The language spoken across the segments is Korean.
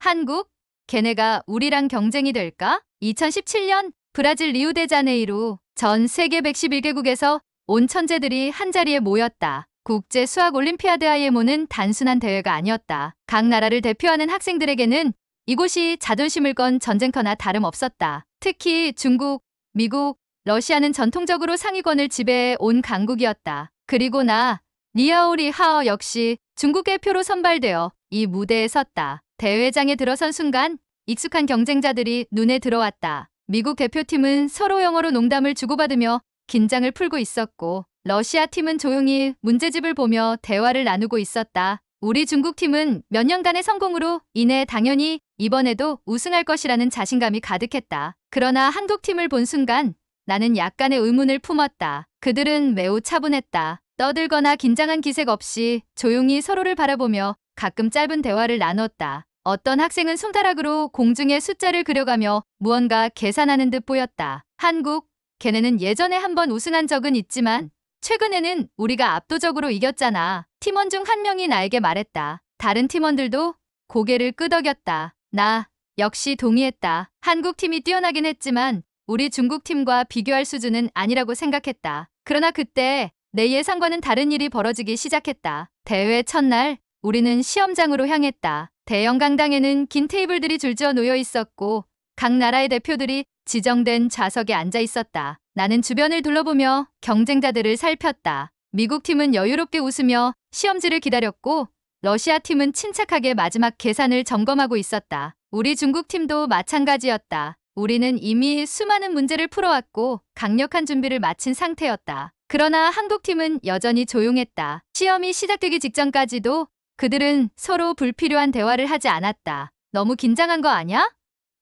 한국? 걔네가 우리랑 경쟁이 될까? 2017년 브라질 리우데자네이루 전 세계 111개국에서 온 천재들이 한자리에 모였다. 국제 수학 올림피아드 IMO는 단순한 대회가 아니었다. 각 나라를 대표하는 학생들에게는 이곳이 자존심을 건 전쟁터나 다름없었다. 특히 중국, 미국, 러시아는 전통적으로 상위권을 지배해 온 강국이었다. 그리고 나, 리아오 리하오 역시 중국의 표로 선발되어 이 무대에 섰다. 대회장에 들어선 순간 익숙한 경쟁자들이 눈에 들어왔다. 미국 대표팀은 서로 영어로 농담을 주고받으며 긴장을 풀고 있었고, 러시아 팀은 조용히 문제집을 보며 대화를 나누고 있었다. 우리 중국팀은 몇 년간의 성공으로 인해 당연히 이번에도 우승할 것이라는 자신감이 가득했다. 그러나 한국팀을 본 순간 나는 약간의 의문을 품었다. 그들은 매우 차분했다. 떠들거나 긴장한 기색 없이 조용히 서로를 바라보며 가끔 짧은 대화를 나눴다. 어떤 학생은 손가락으로 공중에 숫자를 그려가며 무언가 계산하는 듯 보였다. 한국, 걔네는 예전에 한번 우승한 적은 있지만 최근에는 우리가 압도적으로 이겼잖아. 팀원 중 한 명이 나에게 말했다. 다른 팀원들도 고개를 끄덕였다. 나 역시 동의했다. 한국팀이 뛰어나긴 했지만 우리 중국팀과 비교할 수준은 아니라고 생각했다. 그러나 그때 내 예상과는 다른 일이 벌어지기 시작했다. 대회 첫날 우리는 시험장으로 향했다. 대형 강당에는 긴 테이블들이 줄지어 놓여 있었고 각 나라의 대표들이 지정된 좌석에 앉아 있었다. 나는 주변을 둘러보며 경쟁자들을 살폈다. 미국 팀은 여유롭게 웃으며 시험지를 기다렸고 러시아 팀은 침착하게 마지막 계산을 점검하고 있었다. 우리 중국 팀도 마찬가지였다. 우리는 이미 수많은 문제를 풀어왔고 강력한 준비를 마친 상태였다. 그러나 한국 팀은 여전히 조용했다. 시험이 시작되기 직전까지도 그들은 서로 불필요한 대화를 하지 않았다. 너무 긴장한 거 아냐?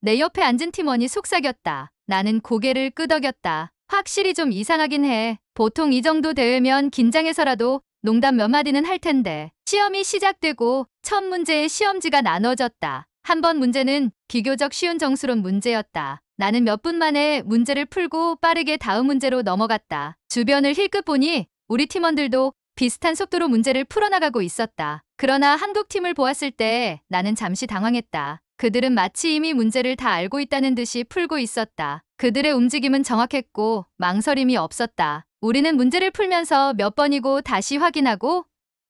내 옆에 앉은 팀원이 속삭였다. 나는 고개를 끄덕였다. 확실히 좀 이상하긴 해. 보통 이 정도 대회면 긴장해서라도 농담 몇 마디는 할 텐데. 시험이 시작되고 첫 문제의 시험지가 나눠졌다. 한 번 문제는 비교적 쉬운 정수론 문제였다. 나는 몇 분 만에 문제를 풀고 빠르게 다음 문제로 넘어갔다. 주변을 힐끗 보니 우리 팀원들도 비슷한 속도로 문제를 풀어나가고 있었다. 그러나 한국 팀을 보았을 때 나는 잠시 당황했다. 그들은 마치 이미 문제를 다 알고 있다는 듯이 풀고 있었다. 그들의 움직임은 정확했고 망설임이 없었다. 우리는 문제를 풀면서 몇 번이고 다시 확인하고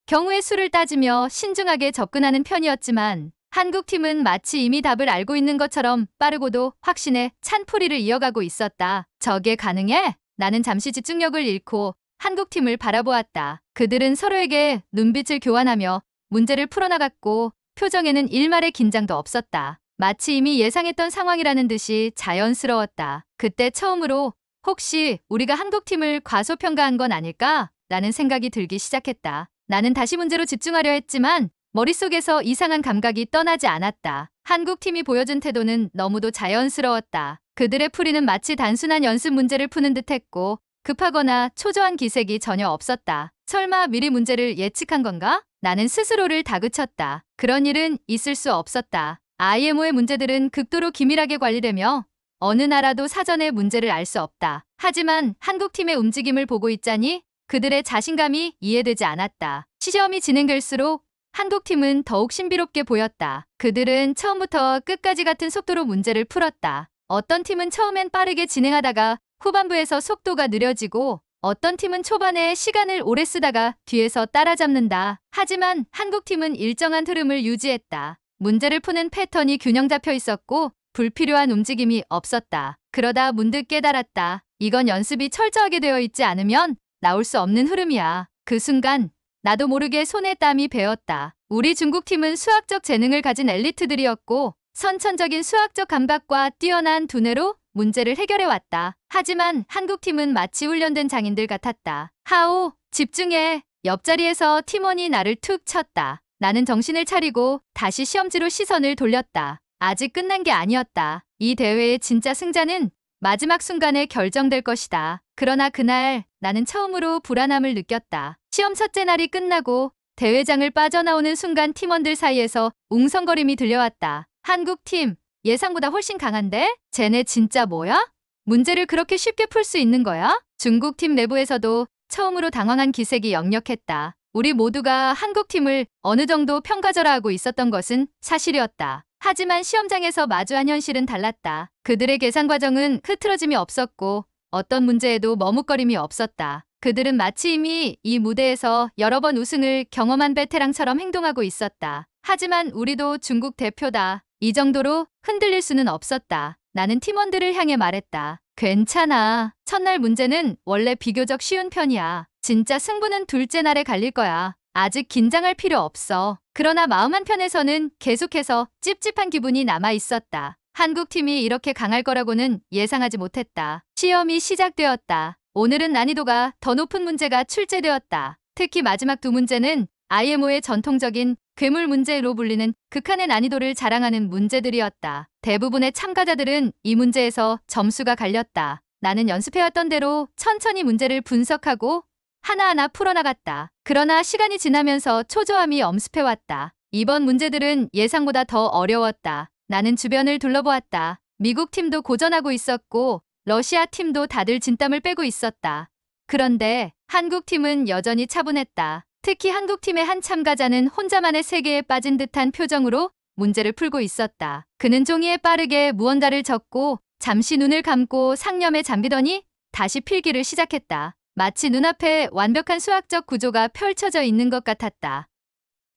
경우의 수를 따지며 신중하게 접근하는 편이었지만 한국팀은 마치 이미 답을 알고 있는 것처럼 빠르고도 확신에 찬 풀이를 이어가고 있었다. 저게 가능해? 나는 잠시 집중력을 잃고 한국팀을 바라보았다. 그들은 서로에게 눈빛을 교환하며 문제를 풀어나갔고 표정에는 일말의 긴장도 없었다. 마치 이미 예상했던 상황이라는 듯이 자연스러웠다. 그때 처음으로 혹시 우리가 한국팀을 과소평가한 건 아닐까? 라는 생각이 들기 시작했다. 나는 다시 문제로 집중하려 했지만 머릿속에서 이상한 감각이 떠나지 않았다. 한국팀이 보여준 태도는 너무도 자연스러웠다. 그들의 풀이는 마치 단순한 연습 문제를 푸는 듯했고 급하거나 초조한 기색이 전혀 없었다. 설마 미리 문제를 예측한 건가? 나는 스스로를 다그쳤다. 그런 일은 있을 수 없었다. IMO의 문제들은 극도로 기밀하게 관리되며 어느 나라도 사전에 문제를 알 수 없다. 하지만 한국팀의 움직임을 보고 있자니 그들의 자신감이 이해되지 않았다. 시험이 진행될수록 한국팀은 더욱 신비롭게 보였다. 그들은 처음부터 끝까지 같은 속도로 문제를 풀었다. 어떤 팀은 처음엔 빠르게 진행하다가 후반부에서 속도가 느려지고 어떤 팀은 초반에 시간을 오래 쓰다가 뒤에서 따라잡는다. 하지만 한국팀은 일정한 흐름을 유지했다. 문제를 푸는 패턴이 균형 잡혀 있었고 불필요한 움직임이 없었다. 그러다 문득 깨달았다. 이건 연습이 철저하게 되어 있지 않으면 나올 수 없는 흐름이야. 그 순간 나도 모르게 손에 땀이 배었다. 우리 중국팀은 수학적 재능을 가진 엘리트들이었고 선천적인 수학적 감각과 뛰어난 두뇌로 문제를 해결해왔다. 하지만 한국팀은 마치 훈련된 장인들 같았다. 하오, 집중해. 옆자리에서 팀원이 나를 툭 쳤다. 나는 정신을 차리고 다시 시험지로 시선을 돌렸다. 아직 끝난 게 아니었다. 이 대회의 진짜 승자는 마지막 순간에 결정될 것이다. 그러나 그날 나는 처음으로 불안함을 느꼈다. 시험 첫째 날이 끝나고 대회장을 빠져나오는 순간 팀원들 사이에서 웅성거림이 들려왔다. 한국팀, 예상보다 훨씬 강한데? 쟤네 진짜 뭐야? 문제를 그렇게 쉽게 풀 수 있는 거야? 중국팀 내부에서도 처음으로 당황한 기색이 역력했다. 우리 모두가 한국팀을 어느 정도 평가절하하고 있었던 것은 사실이었다. 하지만 시험장에서 마주한 현실은 달랐다. 그들의 계산 과정은 흐트러짐이 없었고 어떤 문제에도 머뭇거림이 없었다. 그들은 마치 이미 이 무대에서 여러 번 우승을 경험한 베테랑처럼 행동하고 있었다. 하지만 우리도 중국 대표다. 이 정도로 흔들릴 수는 없었다. 나는 팀원들을 향해 말했다. 괜찮아. 첫날 문제는 원래 비교적 쉬운 편이야. 진짜 승부는 둘째 날에 갈릴 거야. 아직 긴장할 필요 없어. 그러나 마음 한편에서는 계속해서 찝찝한 기분이 남아 있었다. 한국팀이 이렇게 강할 거라고는 예상하지 못했다. 시험이 시작되었다. 오늘은 난이도가 더 높은 문제가 출제되었다. 특히 마지막 두 문제는 IMO의 전통적인 괴물 문제로 불리는 극한의 난이도를 자랑하는 문제들이었다. 대부분의 참가자들은 이 문제에서 점수가 갈렸다. 나는 연습해왔던 대로 천천히 문제를 분석하고 하나하나 풀어나갔다. 그러나 시간이 지나면서 초조함이 엄습해왔다. 이번 문제들은 예상보다 더 어려웠다. 나는 주변을 둘러보았다. 미국 팀도 고전하고 있었고 러시아 팀도 다들 진땀을 빼고 있었다. 그런데 한국 팀은 여전히 차분했다. 특히 한국 팀의 한 참가자는 혼자만의 세계에 빠진 듯한 표정으로 문제를 풀고 있었다. 그는 종이에 빠르게 무언가를 적고 잠시 눈을 감고 상념에 잠기더니 다시 필기를 시작했다. 마치 눈앞에 완벽한 수학적 구조가 펼쳐져 있는 것 같았다.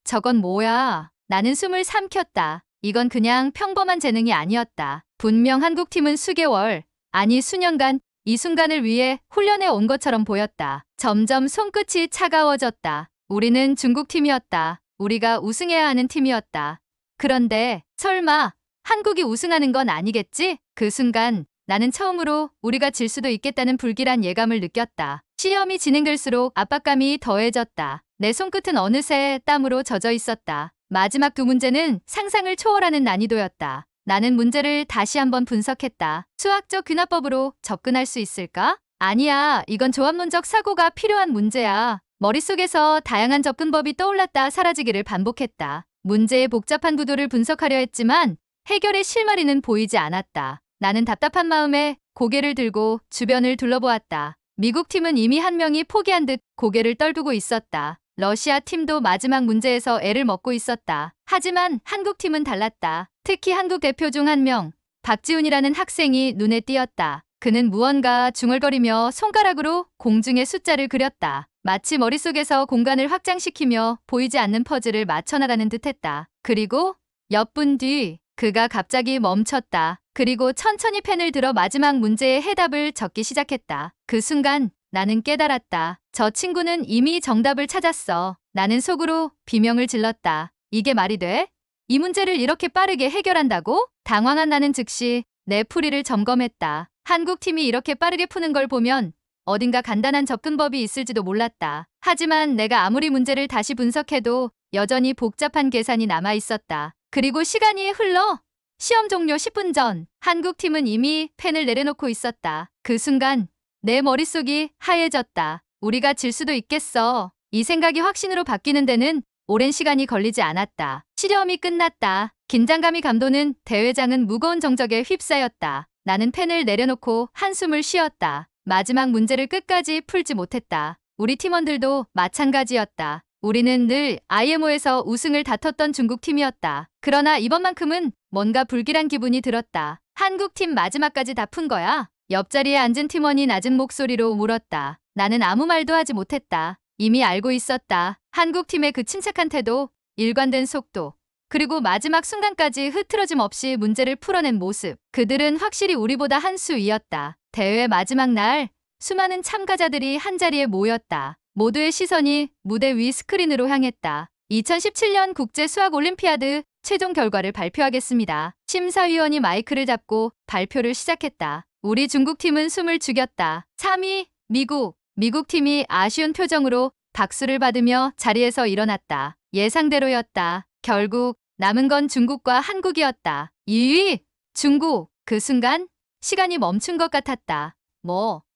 저건 뭐야? 나는 숨을 삼켰다. 이건 그냥 평범한 재능이 아니었다. 분명 한국팀은 수개월, 아니 수년간 이 순간을 위해 훈련해 온 것처럼 보였다. 점점 손끝이 차가워졌다. 우리는 중국팀이었다. 우리가 우승해야 하는 팀이었다. 그런데 설마 한국이 우승하는 건 아니겠지? 그 순간 나는 처음으로 우리가 질 수도 있겠다는 불길한 예감을 느꼈다. 시험이 진행될수록 압박감이 더해졌다. 내 손끝은 어느새 땀으로 젖어 있었다. 마지막 두 문제는 상상을 초월하는 난이도였다. 나는 문제를 다시 한번 분석했다. 수학적 귀납법으로 접근할 수 있을까? 아니야, 이건 조합론적 사고가 필요한 문제야. 머릿속에서 다양한 접근법이 떠올랐다 사라지기를 반복했다. 문제의 복잡한 구도를 분석하려 했지만 해결의 실마리는 보이지 않았다. 나는 답답한 마음에 고개를 들고 주변을 둘러보았다. 미국 팀은 이미 한 명이 포기한 듯 고개를 떨구고 있었다. 러시아 팀도 마지막 문제에서 애를 먹고 있었다. 하지만 한국 팀은 달랐다. 특히 한국 대표 중 한 명, 박지훈이라는 학생이 눈에 띄었다. 그는 무언가 중얼거리며 손가락으로 공중에 숫자를 그렸다. 마치 머릿속에서 공간을 확장시키며 보이지 않는 퍼즐을 맞춰나가는 듯했다. 그리고 몇 분 뒤 그가 갑자기 멈췄다. 그리고 천천히 펜을 들어 마지막 문제의 해답을 적기 시작했다. 그 순간 나는 깨달았다. 저 친구는 이미 정답을 찾았어. 나는 속으로 비명을 질렀다. 이게 말이 돼? 이 문제를 이렇게 빠르게 해결한다고? 당황한 나는 즉시 내 풀이를 점검했다. 한국 팀이 이렇게 빠르게 푸는 걸 보면 어딘가 간단한 접근법이 있을지도 몰랐다. 하지만 내가 아무리 문제를 다시 분석해도 여전히 복잡한 계산이 남아 있었다. 그리고 시간이 흘러 시험 종료 10분 전 한국 팀은 이미 펜을 내려놓고 있었다. 그 순간 내 머릿속이 하얘졌다. 우리가 질 수도 있겠어. 이 생각이 확신으로 바뀌는 데는 오랜 시간이 걸리지 않았다. 시험이 끝났다. 긴장감이 감도는 대회장은 무거운 정적에 휩싸였다. 나는 펜을 내려놓고 한숨을 쉬었다. 마지막 문제를 끝까지 풀지 못했다. 우리 팀원들도 마찬가지였다. 우리는 늘 IMO에서 우승을 다퉜던 중국팀이었다. 그러나 이번만큼은 뭔가 불길한 기분이 들었다. 한국팀 마지막까지 다 푼 거야? 옆자리에 앉은 팀원이 낮은 목소리로 물었다. 나는 아무 말도 하지 못했다. 이미 알고 있었다. 한국팀의 그 침착한 태도, 일관된 속도, 그리고 마지막 순간까지 흐트러짐 없이 문제를 풀어낸 모습. 그들은 확실히 우리보다 한 수 위였다. 대회 마지막 날 수많은 참가자들이 한자리에 모였다. 모두의 시선이 무대 위 스크린으로 향했다. 2017년 국제수학올림피아드 최종 결과를 발표하겠습니다. 심사위원이 마이크를 잡고 발표를 시작했다. 우리 중국팀은 숨을 죽였다. 3위 미국. 미국팀이 아쉬운 표정으로 박수를 받으며 자리에서 일어났다. 예상대로였다. 결국 남은 건 중국과 한국이었다. 2위 중국. 그 순간 시간이 멈춘 것 같았다.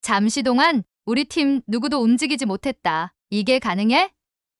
잠시 동안 우리 팀 누구도 움직이지 못했다. 이게 가능해?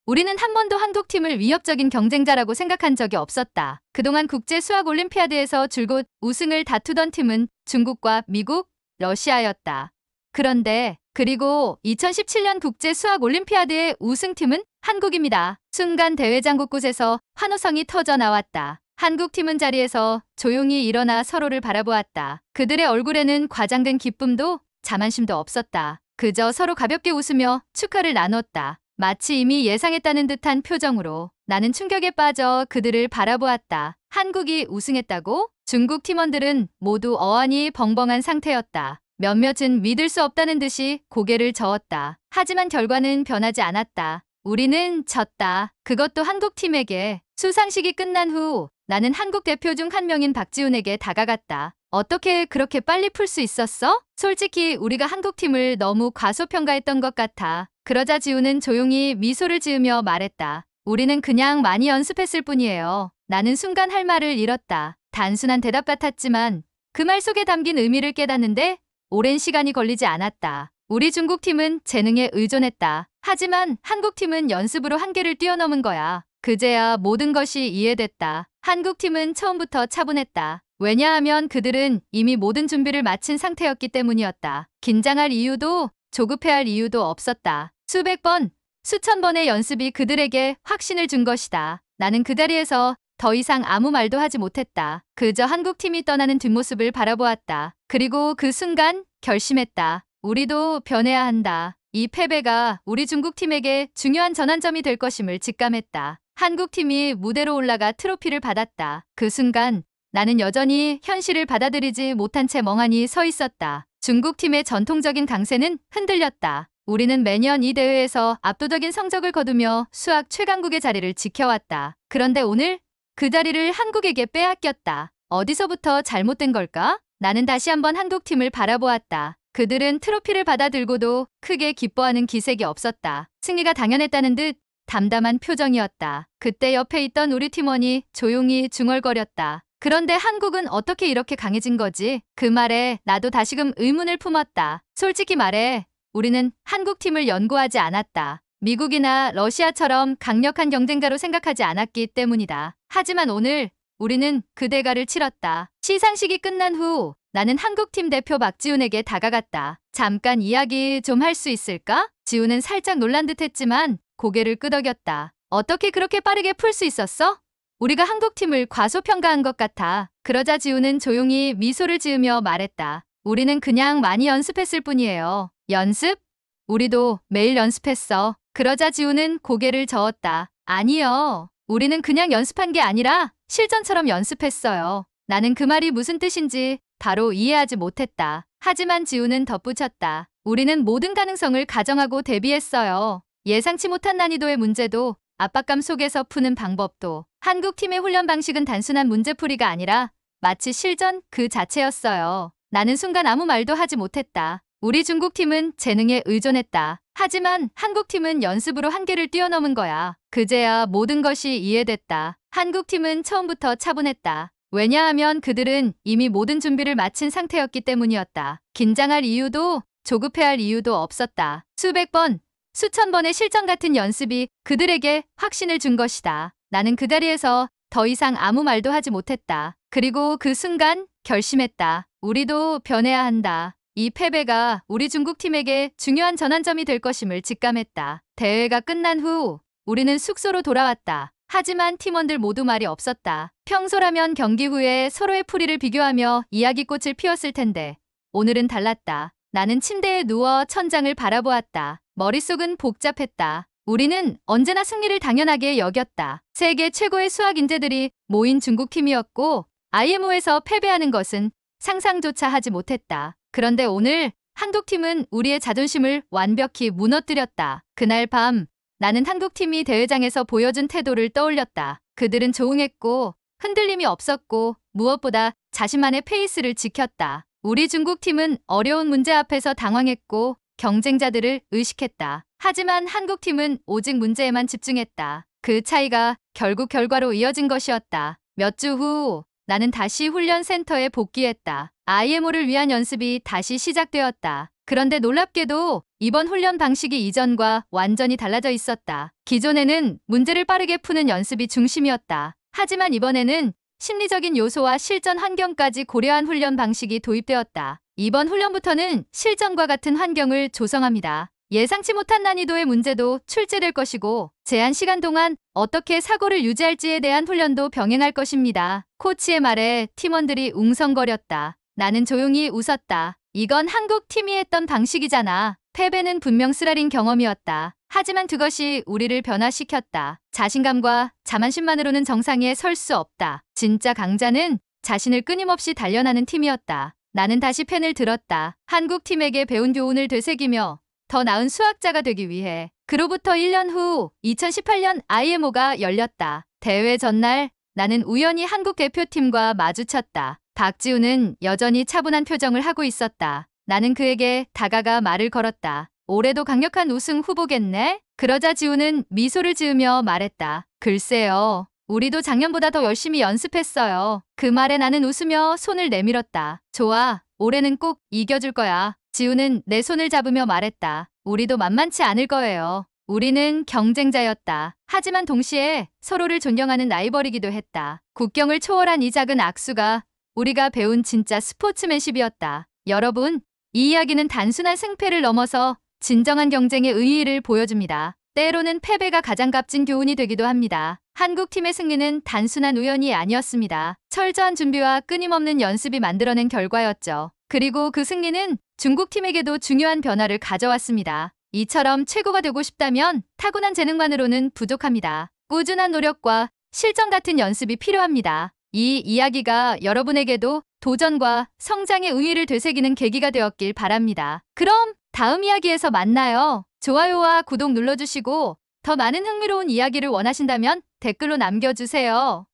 우리는 한 번도 한국팀을 위협적인 경쟁자라고 생각한 적이 없었다. 그동안 국제수학올림피아드에서 줄곧 우승을 다투던 팀은 중국과 미국, 러시아였다. 그런데 그리고 2017년 국제수학올림피아드의 우승팀은 한국입니다. 순간 대회장 곳곳에서 환호성이 터져 나왔다. 한국팀은 자리에서 조용히 일어나 서로를 바라보았다. 그들의 얼굴에는 과장된 기쁨도 자만심도 없었다. 그저 서로 가볍게 웃으며 축하를 나눴다. 마치 이미 예상했다는 듯한 표정으로. 나는 충격에 빠져 그들을 바라보았다. 한국이 우승했다고? 중국 팀원들은 모두 어안이 벙벙한 상태였다. 몇몇은 믿을 수 없다는 듯이 고개를 저었다. 하지만 결과는 변하지 않았다. 우리는 졌다. 그것도 한국팀에게. 수상식이 끝난 후 나는 한국 대표 중 한 명인 박지훈에게 다가갔다. 어떻게 그렇게 빨리 풀 수 있었어? 솔직히 우리가 한국팀을 너무 과소평가했던 것 같아. 그러자 지훈은 조용히 미소를 지으며 말했다. 우리는 그냥 많이 연습했을 뿐이에요. 나는 순간 할 말을 잃었다. 단순한 대답 같았지만 그 말 속에 담긴 의미를 깨닫는데 오랜 시간이 걸리지 않았다. 우리 중국팀은 재능에 의존했다. 하지만 한국팀은 연습으로 한계를 뛰어넘은 거야. 그제야 모든 것이 이해됐다. 한국팀은 처음부터 차분했다. 왜냐하면 그들은 이미 모든 준비를 마친 상태였기 때문이었다. 긴장할 이유도 조급해할 이유도 없었다. 수백 번, 수천 번의 연습이 그들에게 확신을 준 것이다. 나는 그 자리에서 더 이상 아무 말도 하지 못했다. 그저 한국팀이 떠나는 뒷모습을 바라보았다. 그리고 그 순간 결심했다. 우리도 변해야 한다. 이 패배가 우리 중국팀에게 중요한 전환점이 될 것임을 직감했다. 한국팀이 무대로 올라가 트로피를 받았다. 그 순간 나는 여전히 현실을 받아들이지 못한 채 멍하니 서 있었다. 중국팀의 전통적인 강세는 흔들렸다. 우리는 매년 이 대회에서 압도적인 성적을 거두며 수학 최강국의 자리를 지켜왔다. 그런데 오늘 그 자리를 한국에게 빼앗겼다. 어디서부터 잘못된 걸까? 나는 다시 한번 한국팀을 바라보았다. 그들은 트로피를 받아 들고도 크게 기뻐하는 기색이 없었다. 승리가 당연했다는 듯 담담한 표정이었다. 그때 옆에 있던 우리 팀원이 조용히 중얼거렸다. 그런데 한국은 어떻게 이렇게 강해진 거지? 그 말에 나도 다시금 의문을 품었다. 솔직히 말해 우리는 한국팀을 연구하지 않았다. 미국이나 러시아처럼 강력한 경쟁자로 생각하지 않았기 때문이다. 하지만 오늘 우리는 그 대가를 치렀다. 시상식이 끝난 후 나는 한국팀 대표 박지훈에게 다가갔다. 잠깐 이야기 좀 할 수 있을까? 지훈은 살짝 놀란 듯 했지만 고개를 끄덕였다. 어떻게 그렇게 빠르게 풀 수 있었어? 우리가 한국팀을 과소평가한 것 같아. 그러자 지훈은 조용히 미소를 지으며 말했다. 우리는 그냥 많이 연습했을 뿐이에요. 연습? 우리도 매일 연습했어. 그러자 지훈은 고개를 저었다. 아니요. 우리는 그냥 연습한 게 아니라 실전처럼 연습했어요. 나는 그 말이 무슨 뜻인지 바로 이해하지 못했다. 하지만 지훈은 덧붙였다. 우리는 모든 가능성을 가정하고 대비했어요. 예상치 못한 난이도의 문제도 압박감 속에서 푸는 방법도. 한국팀의 훈련 방식은 단순한 문제풀이가 아니라 마치 실전 그 자체였어요. 나는 순간 아무 말도 하지 못했다. 우리 중국팀은 재능에 의존했다. 하지만 한국팀은 연습으로 한계를 뛰어넘은 거야. 그제야 모든 것이 이해됐다. 한국팀은 처음부터 차분했다. 왜냐하면 그들은 이미 모든 준비를 마친 상태였기 때문이었다. 긴장할 이유도 조급해할 이유도 없었다. 수백 번, 수천 번의 실전 같은 연습이 그들에게 확신을 준 것이다. 나는 그 자리에서 더 이상 아무 말도 하지 못했다. 그리고 그 순간 결심했다. 우리도 변해야 한다. 이 패배가 우리 중국팀에게 중요한 전환점이 될 것임을 직감했다. 대회가 끝난 후 우리는 숙소로 돌아왔다. 하지만 팀원들 모두 말이 없었다. 평소라면 경기 후에 서로의 풀이를 비교하며 이야기꽃을 피웠을 텐데 오늘은 달랐다. 나는 침대에 누워 천장을 바라보았다. 머릿속은 복잡했다. 우리는 언제나 승리를 당연하게 여겼다. 세계 최고의 수학 인재들이 모인 중국팀이었고 IMO에서 패배하는 것은 상상조차 하지 못했다. 그런데 오늘 한국팀은 우리의 자존심을 완벽히 무너뜨렸다. 그날 밤 나는 한국팀이 대회장에서 보여준 태도를 떠올렸다. 그들은 조용했고 흔들림이 없었고 무엇보다 자신만의 페이스를 지켰다. 우리 중국팀은 어려운 문제 앞에서 당황했고 경쟁자들을 의식했다. 하지만 한국팀은 오직 문제에만 집중했다. 그 차이가 결국 결과로 이어진 것이었다. 몇 주 후 나는 다시 훈련센터에 복귀했다. IMO를 위한 연습이 다시 시작되었다. 그런데 놀랍게도 이번 훈련 방식이 이전과 완전히 달라져 있었다. 기존에는 문제를 빠르게 푸는 연습이 중심이었다. 하지만 이번에는 심리적인 요소와 실전 환경까지 고려한 훈련 방식이 도입되었다. 이번 훈련부터는 실전과 같은 환경을 조성합니다. 예상치 못한 난이도의 문제도 출제될 것이고 제한 시간 동안 어떻게 사고를 유지할지에 대한 훈련도 병행할 것입니다. 코치의 말에 팀원들이 웅성거렸다. 나는 조용히 웃었다. 이건 한국 팀이 했던 방식이잖아. 패배는 분명 쓰라린 경험이었다. 하지만 그것이 우리를 변화시켰다. 자신감과 자만심만으로는 정상에 설 수 없다. 진짜 강자는 자신을 끊임없이 단련하는 팀이었다. 나는 다시 펜을 들었다. 한국 팀에게 배운 교훈을 되새기며 더 나은 수학자가 되기 위해. 그로부터 1년 후 2018년 IMO가 열렸다. 대회 전날 나는 우연히 한국 대표팀과 마주쳤다. 박지우는 여전히 차분한 표정을 하고 있었다. 나는 그에게 다가가 말을 걸었다. 올해도 강력한 우승 후보겠네? 그러자 지우는 미소를 지으며 말했다. 글쎄요. 우리도 작년보다 더 열심히 연습했어요. 그 말에 나는 웃으며 손을 내밀었다. 좋아. 올해는 꼭 이겨줄 거야. 지우는 내 손을 잡으며 말했다. 우리도 만만치 않을 거예요. 우리는 경쟁자였다. 하지만 동시에 서로를 존경하는 라이벌이기도 했다. 국경을 초월한 이 작은 악수가 우리가 배운 진짜 스포츠맨십이었다. 여러분, 이 이야기는 단순한 승패를 넘어서 진정한 경쟁의 의의를 보여줍니다. 때로는 패배가 가장 값진 교훈이 되기도 합니다. 한국팀의 승리는 단순한 우연이 아니었습니다. 철저한 준비와 끊임없는 연습이 만들어낸 결과였죠. 그리고 그 승리는 중국팀에게도 중요한 변화를 가져왔습니다. 이처럼 최고가 되고 싶다면 타고난 재능만으로는 부족합니다. 꾸준한 노력과 실전 같은 연습이 필요합니다. 이 이야기가 여러분에게도 도전과 성장의 의의를 되새기는 계기가 되었길 바랍니다. 그럼 다음 이야기에서 만나요. 좋아요와 구독 눌러주시고 더 많은 흥미로운 이야기를 원하신다면 댓글로 남겨주세요.